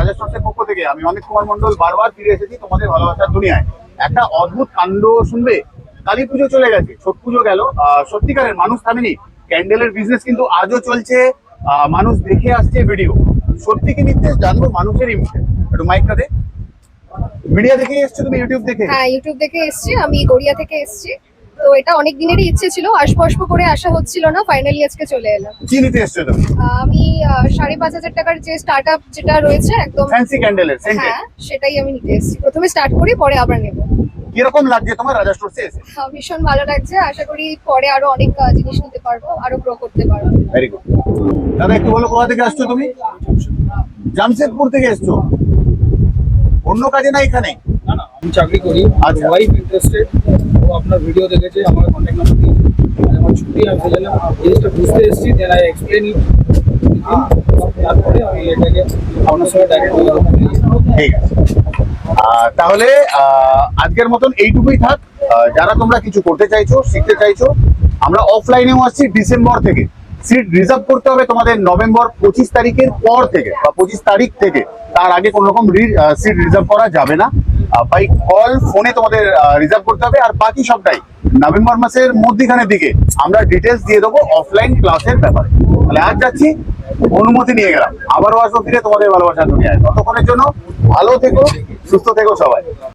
রাজস্থানের পক্ষ থেকে আমি অমিত কুমার মন্ডল বারবার ফিরে এসেছি তোমাদের ভালোবাসার দুনিয়ায়। একটা অদ্ভুত কাণ্ড শুনবে। কালী পুজো চলে গেছে, ছট পুজো গেল, সত্যিকারের মানুষ থামেনি। ক্যান্ডেলের বিজনেস কিন্তু আজও চলছে, মানুষ দেখে আসছে ভিডিও। সত্যি কি মিথ্যে জানবো মানুষেরই মুখে। একটু মাইকটা দে। মিডিয়া দেখে এসছো তুমি, ইউটিউব দেখে? হ্যাঁ, ইউটিউব থেকে এসেছি, আমি গড়িয়া থেকে এসেছি। তো এটা অনেক দিনেরই ইচ্ছে ছিল, আসবো আসবো করে আসা হচ্ছিল না, ফাইনালি আজকে চলে এলাম। কি নিতে এসছো তুমি? আমি 5,500 টাকার যে স্টার্ট আপ যেটা রয়েছে একদম ফ্যান্সি ক্যান্ডেলের সেন্টে। হ্যাঁ, সেটাই আমি নিতে এসেছি। প্রথমে স্টার্ট করি, পরে আবার নেব। কিরকম লাগছে তোমার রাজা স্টোরসে এসে? ভীষণ ভালো লাগছে, আশা করি পরে আরো অনেক জিনিস নিতে পারবো, আরো গ্রো করতে পারবো। Very good. দাদা একটু বলো কোথা থেকে আসছো তুমি? জামশেদপুর থেকে এসছো? অন্য কাজে না এখানে? না না, আমি চাকরি করি। আচ্ছা। ওয়াইফ ইন্টারেস্টেড, ও আপনার ভিডিও দেখেছে, আমার কন্ট্যাক্ট নাম্বার দিয়েছে। আমার ছুটি আমি সেজন্য জিনিসটা বুঝতে এসেছি, দেন আই এক্সপ্লেন ইট। তারপরে আমি এটাকে আপনার সঙ্গে ডাইরেক্ট ঠিক আছে। তাহলে আজকের মতন এইটুকুই থাক। যারা তোমরা কিছু করতে চাইছো, শিখতে চাইছো, আমরা অফলাইনেও আসছি ডিসেম্বর থেকে। সিট রিজার্ভ করতে হবে তোমাদের নভেম্বর 25 তারিখের পর থেকে বা 25 তারিখ থেকে। তার আগে কোনো রকম সিট রিজার্ভ করা যাবে না। বাই কল, ফোনে তোমাদের রিজার্ভ করতে হবে। আর বাকি সবটাই নভেম্বর মাসের মধ্যখানের দিকে আমরা ডিটেলস দিয়ে দেবো অফলাইন ক্লাসের ব্যাপারে। তাহলে আজ যাচ্ছি, অনুমতি নিয়ে গেলাম, আবারও আসবো ফিরে তোমাদের ভালোবাসার দুনিয়ায়। ততক্ষণের জন্য ভালো থেকো, সুস্থ থেকো সবাই।